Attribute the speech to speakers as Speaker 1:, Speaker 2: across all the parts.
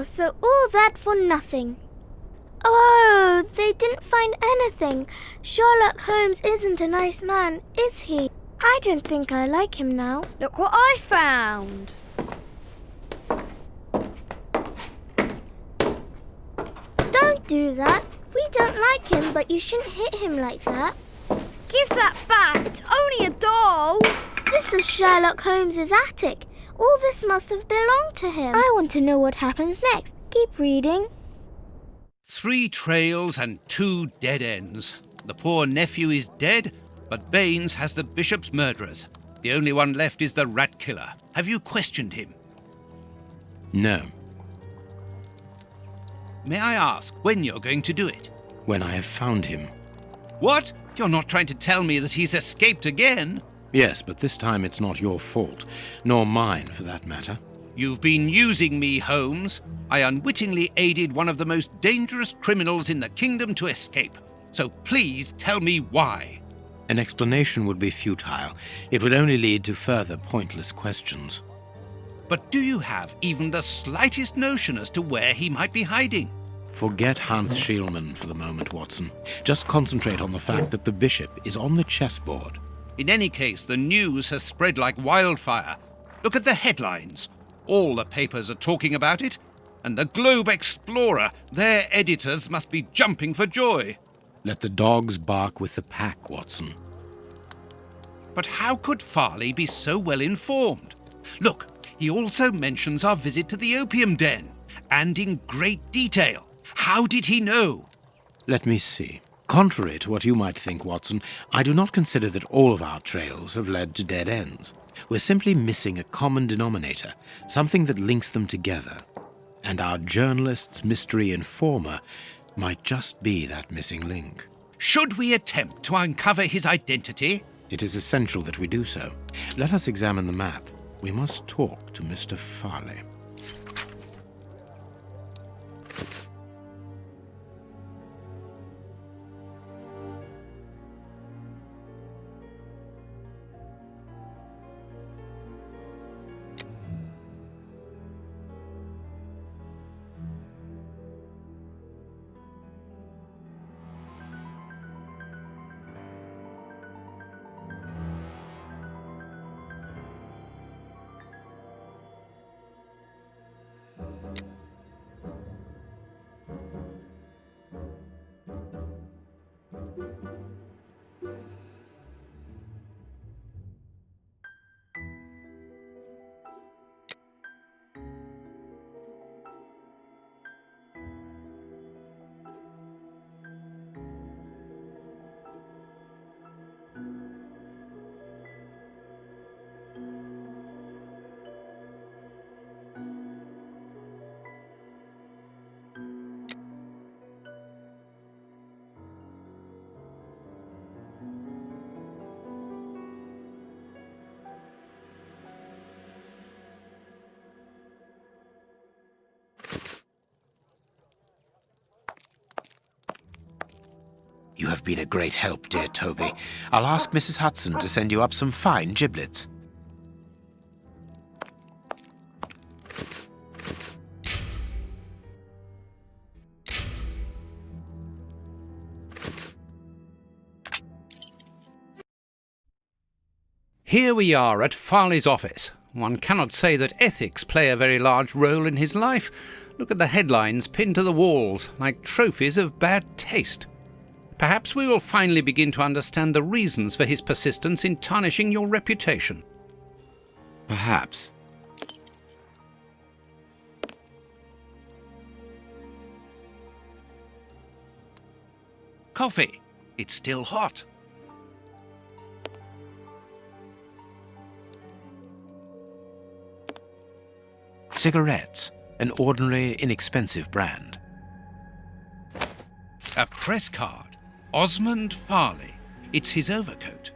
Speaker 1: Oh, so all that for nothing. Oh, they didn't find anything. Sherlock Holmes isn't a nice man, is he? I don't think I like him now.
Speaker 2: Look what I found.
Speaker 1: Don't do that. We don't like him, but you shouldn't hit him like that.
Speaker 2: Give that back. It's only a doll.
Speaker 1: This is Sherlock Holmes's attic. All this must have belonged to him. I want to know what happens next. Keep reading.
Speaker 3: 3 trails and 2 dead ends. The poor nephew is dead, but Baines has the bishop's murderers. The only one left is the rat killer. Have you questioned him?
Speaker 4: No.
Speaker 3: May I ask when you're going to do it?
Speaker 4: When I have found him.
Speaker 3: What? You're not trying to tell me that he's escaped again?
Speaker 4: Yes, but this time it's not your fault, nor mine for that matter.
Speaker 3: You've been using me, Holmes. I unwittingly aided one of the most dangerous criminals in the kingdom to escape. So please tell me why.
Speaker 4: An explanation would be futile. It would only lead to further pointless questions.
Speaker 3: But do you have even the slightest notion as to where he might be hiding?
Speaker 4: Forget Hans Schielmann for the moment, Watson. Just concentrate on the fact that the bishop is on the chessboard.
Speaker 3: In any case, the news has spread like wildfire. Look at the headlines. All the papers are talking about it. And the Globe Explorer, their editors must be jumping for joy.
Speaker 4: Let the dogs bark with the pack, Watson.
Speaker 3: But how could Farley be so well informed? Look, he also mentions our visit to the opium den, and in great detail. How did he know?
Speaker 4: Let me see. Contrary to what you might think, Watson, I do not consider that all of our trails have led to dead ends. We're simply missing a common denominator, something that links them together. And our journalist's mystery informer might just be that missing link.
Speaker 3: Should we attempt to uncover his identity?
Speaker 4: It is essential that we do so. Let us examine the map. We must talk to Mr. Farley. You have been a great help, dear Toby. I'll ask Mrs. Hudson to send you up some fine giblets.
Speaker 3: Here we are at Farley's office. One cannot say that ethics play a very large role in his life. Look at the headlines pinned to the walls, like trophies of bad taste. Perhaps we will finally begin to understand the reasons for his persistence in tarnishing your reputation.
Speaker 4: Perhaps.
Speaker 3: Coffee. It's still hot.
Speaker 4: Cigarettes. An ordinary, inexpensive brand.
Speaker 3: A press card. Osmond Farley. It's his overcoat.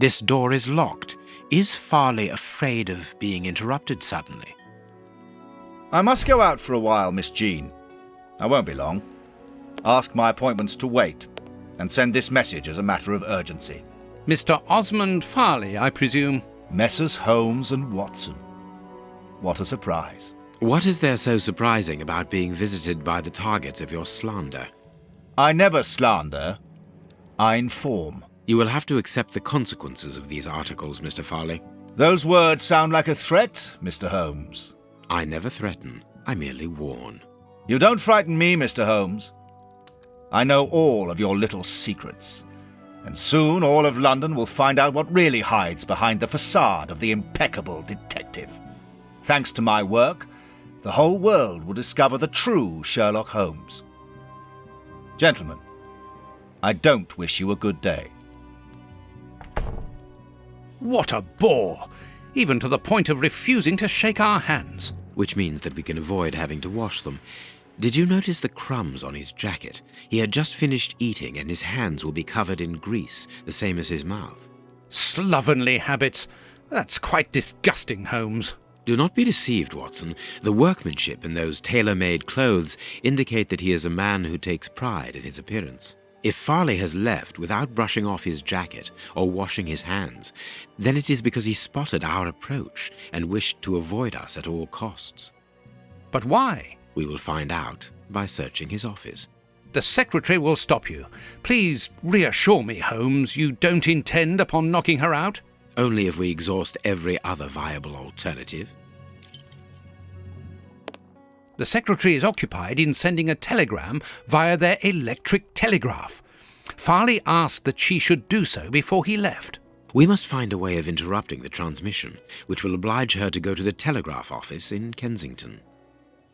Speaker 4: This door is locked. Is Farley afraid of being interrupted suddenly?
Speaker 5: I must go out for a while, Miss Jean. I won't be long. Ask my appointments to wait, and send this message as a matter of urgency.
Speaker 3: Mr. Osmond Farley, I presume.
Speaker 5: Messrs. Holmes and Watson. What a surprise.
Speaker 4: What is there so surprising about being visited by the targets of your slander?
Speaker 5: I never slander. I inform.
Speaker 4: You will have to accept the consequences of these articles, Mr. Farley.
Speaker 5: Those words sound like a threat, Mr. Holmes.
Speaker 4: I never threaten. I merely warn.
Speaker 5: You don't frighten me, Mr. Holmes. I know all of your little secrets. And soon all of London will find out what really hides behind the facade of the impeccable detective. Thanks to my work, the whole world will discover the true Sherlock Holmes. Gentlemen, I don't wish you a good day.
Speaker 3: What a bore! Even to the point of refusing to shake our hands.
Speaker 4: Which means that we can avoid having to wash them. Did you notice the crumbs on his jacket? He had just finished eating and his hands will be covered in grease, the same as his mouth.
Speaker 3: Slovenly habits. That's quite disgusting, Holmes.
Speaker 4: Do not be deceived, Watson. The workmanship in those tailor-made clothes indicate that he is a man who takes pride in his appearance. If Farley has left without brushing off his jacket or washing his hands, then it is because he spotted our approach and wished to avoid us at all costs.
Speaker 3: But why?
Speaker 4: We will find out by searching his office.
Speaker 3: The secretary will stop you. Please reassure me, Holmes, you don't intend upon knocking her out?
Speaker 4: Only if we exhaust every other viable alternative.
Speaker 3: The secretary is occupied in sending a telegram via their electric telegraph. Farley asked that she should do so before he left.
Speaker 4: We must find a way of interrupting the transmission, which will oblige her to go to the telegraph office in Kensington.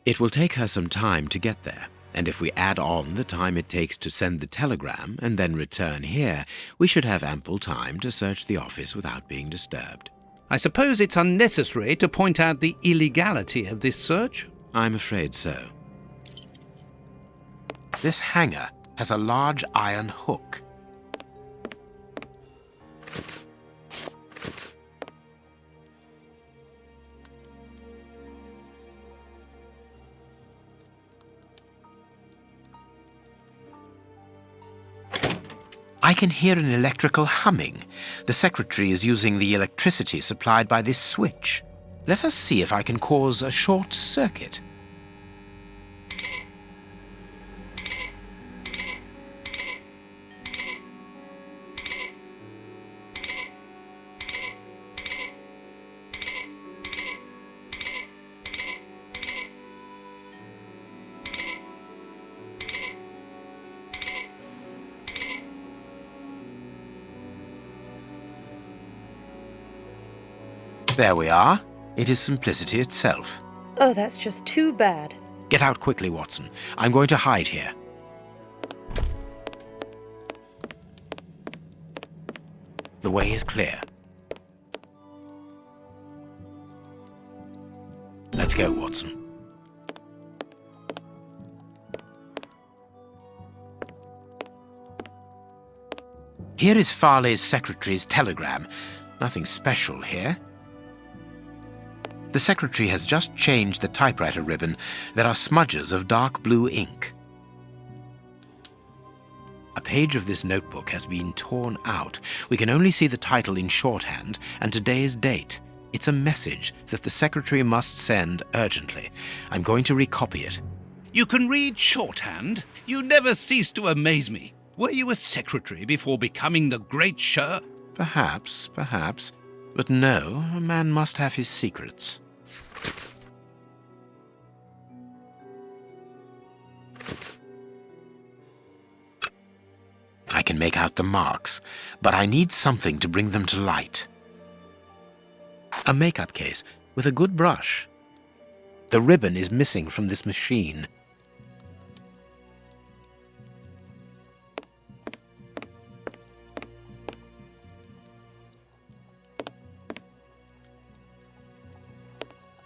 Speaker 4: It will take her some time to get there, and if we add on the time it takes to send the telegram and then return here, we should have ample time to search the office without being disturbed.
Speaker 3: I suppose it's unnecessary to point out the illegality of this search?
Speaker 4: I'm afraid so. This hanger has a large iron hook. I can hear an electrical humming. The secretary is using the electricity supplied by this switch. Let us see if I can cause a short circuit. There we are. It is simplicity itself.
Speaker 6: Oh, that's just too bad.
Speaker 4: Get out quickly, Watson. I'm going to hide here. The way is clear. Let's go, Watson. Here is Farley's secretary's telegram. Nothing special here. The secretary has just changed the typewriter ribbon. There are smudges of dark blue ink. A page of this notebook has been torn out. We can only see the title in shorthand and today's date. It's a message that the secretary must send urgently. I'm going to recopy it.
Speaker 3: You can read shorthand? You never cease to amaze me. Were you a secretary before becoming the great Sher?
Speaker 4: Perhaps. But no, a man must have his secrets. I can make out the marks, but I need something to bring them to light. A makeup case with a good brush. The ribbon is missing from this machine.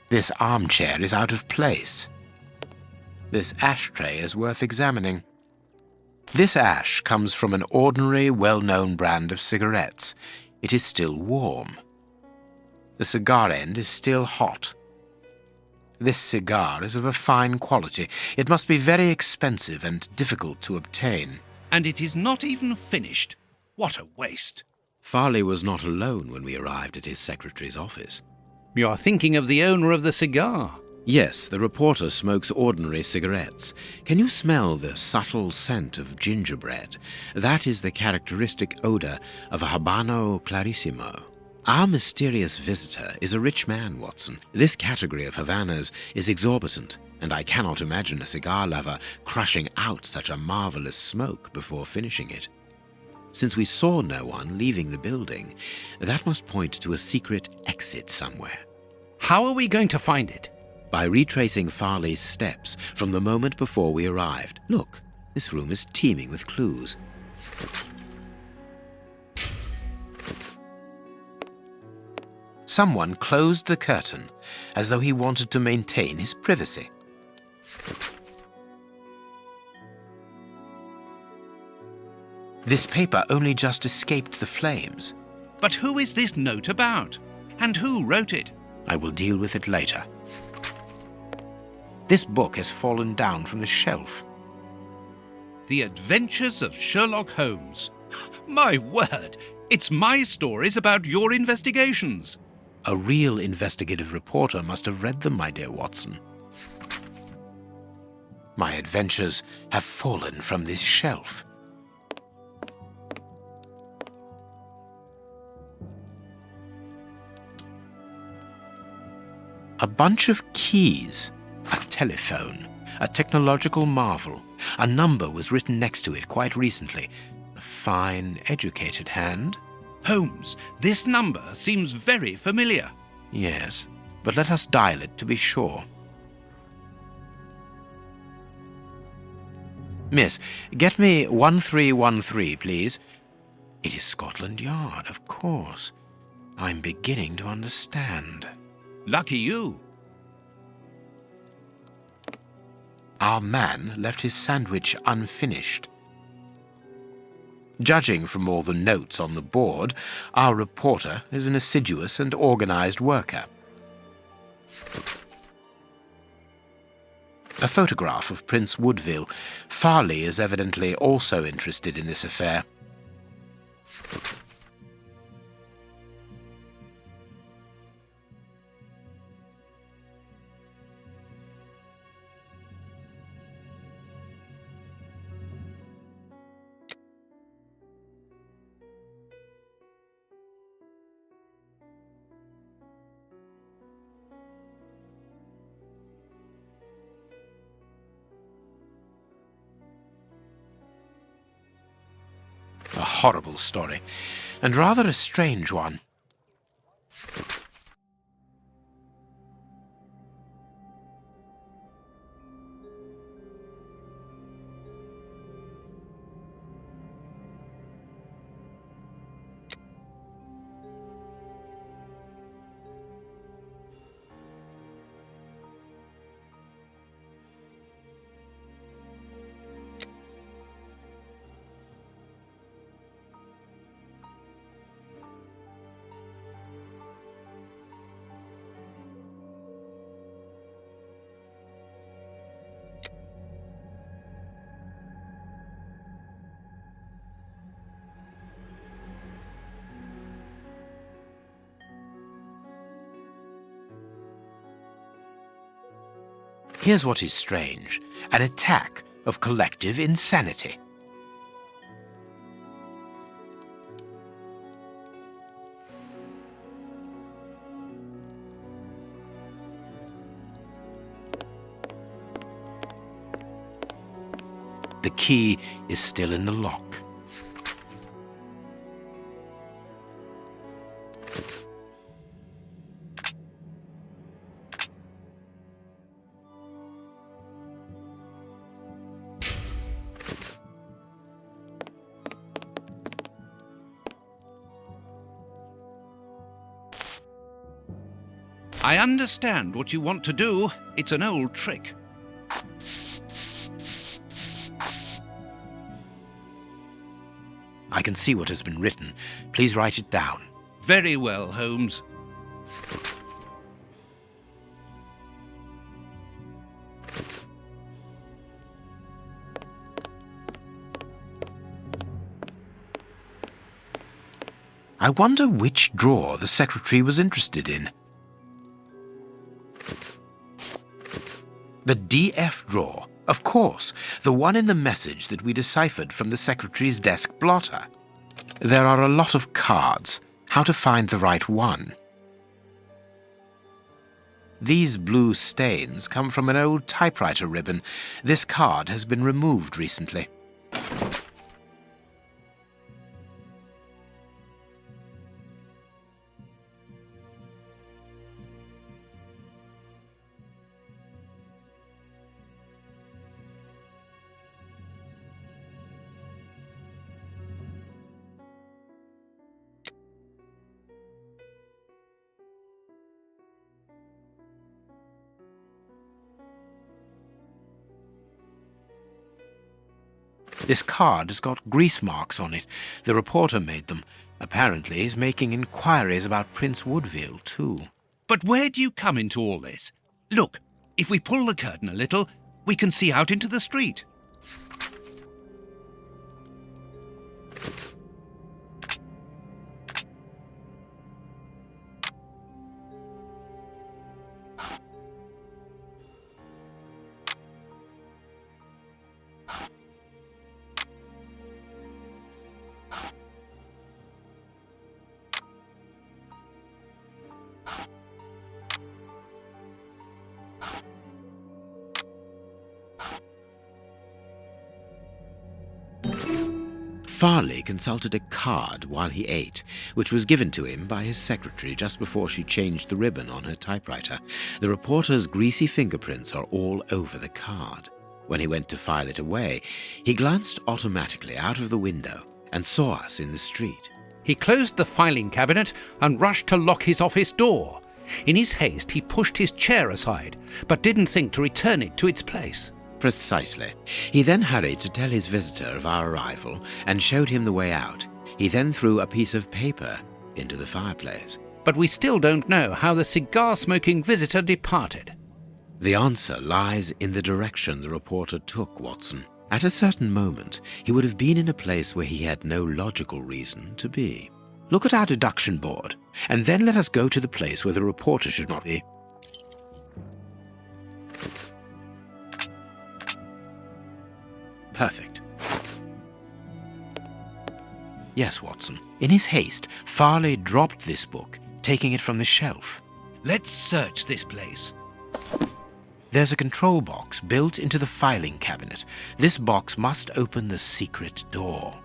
Speaker 4: This armchair is out of place. This ashtray is worth examining. This ash comes from an ordinary, well-known brand of cigarettes. It is still warm. The cigar end is still hot. This cigar is of a fine quality. It must be very expensive and difficult to obtain.
Speaker 3: And it is not even finished. What a waste.
Speaker 4: Farley was not alone when we arrived at his secretary's office.
Speaker 3: You're thinking of the owner of the cigar.
Speaker 4: Yes, the reporter smokes ordinary cigarettes. Can you smell the subtle scent of gingerbread? That is the characteristic odor of a Habano Clarissimo. Our mysterious visitor is a rich man, Watson. This category of Havanas is exorbitant, and I cannot imagine a cigar lover crushing out such a marvelous smoke before finishing it. Since we saw no one leaving the building, that must point to a secret exit somewhere.
Speaker 3: How are we going to find it?
Speaker 4: By retracing Farley's steps from the moment before we arrived. Look, this room is teeming with clues. Someone closed the curtain as though he wanted to maintain his privacy. This paper only just escaped the flames.
Speaker 3: But who is this note about? And who wrote it?
Speaker 4: I will deal with it later. This book has fallen down from the shelf.
Speaker 3: The Adventures of Sherlock Holmes. My word, it's my stories about your investigations.
Speaker 4: A real investigative reporter must have read them, my dear Watson. My adventures have fallen from this shelf. A bunch of keys, a telephone, a technological marvel. A number was written next to it quite recently. A fine, educated hand.
Speaker 3: Holmes, this number seems very familiar.
Speaker 4: Yes, but let us dial it to be sure. Miss, get me 1313, please. It is Scotland Yard, of course. I'm beginning to understand.
Speaker 3: Lucky you.
Speaker 4: Our man left his sandwich unfinished. Judging from all the notes on the board, our reporter is an assiduous and organized worker. A photograph of Prince Woodville. Farley is evidently also interested in this affair. A horrible story, and rather a strange one. Here's what is strange: an attack of collective insanity. The key is still in the lock.
Speaker 3: I understand what you want to do. It's an old trick.
Speaker 4: I can see what has been written. Please write it down.
Speaker 3: Very well, Holmes.
Speaker 4: I wonder which drawer the secretary was interested in. The DF drawer, of course, the one in the message that we deciphered from the secretary's desk blotter. There are a lot of cards. How to find the right one? These blue stains come from an old typewriter ribbon. This card has been removed recently. This card has got grease marks on it. The reporter made them. Apparently he's making inquiries about Prince Woodville, too.
Speaker 3: But where do you come into all this? Look, if we pull the curtain a little, we can see out into the street.
Speaker 4: Farley consulted a card while he ate, which was given to him by his secretary just before she changed the ribbon on her typewriter. The reporter's greasy fingerprints are all over the card. When he went to file it away, he glanced automatically out of the window and saw us in the street.
Speaker 3: He closed the filing cabinet and rushed to lock his office door. In his haste, he pushed his chair aside, but didn't think to return it to its place.
Speaker 4: Precisely. He then hurried to tell his visitor of our arrival and showed him the way out. He then threw a piece of paper into the fireplace.
Speaker 3: But we still don't know how the cigar-smoking visitor departed.
Speaker 4: The answer lies in the direction the reporter took, Watson. At a certain moment, he would have been in a place where he had no logical reason to be. Look at our deduction board, and then let us go to the place where the reporter should not be. Perfect. Yes, Watson. In his haste, Farley dropped this book, taking it from the shelf.
Speaker 3: Let's search this place.
Speaker 4: There's a control box built into the filing cabinet. This box must open the secret door.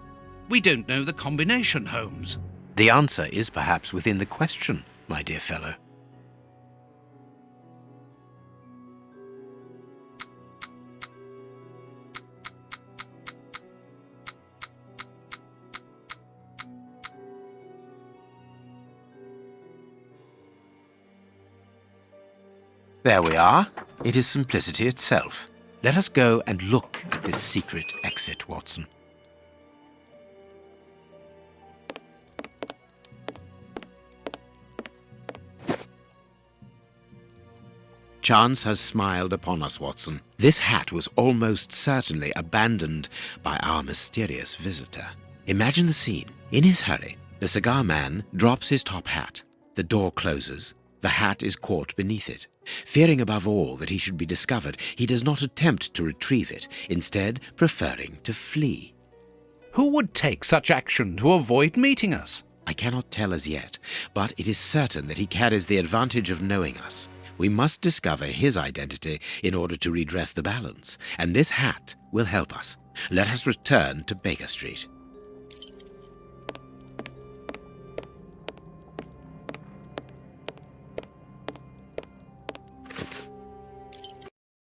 Speaker 3: We don't know the combination, Holmes.
Speaker 4: The answer is perhaps within the question, my dear fellow. There we are. It is simplicity itself. Let us go and look at this secret exit, Watson. Chance has smiled upon us, Watson. This hat was almost certainly abandoned by our mysterious visitor. Imagine the scene. In his hurry, the cigar man drops his top hat. The door closes. The hat is caught beneath it. Fearing above all that he should be discovered, he does not attempt to retrieve it, instead preferring to flee.
Speaker 3: Who would take such action to avoid meeting us?
Speaker 4: I cannot tell as yet, but it is certain that he carries the advantage of knowing us. We must discover his identity in order to redress the balance, and this hat will help us. Let us return to Baker Street.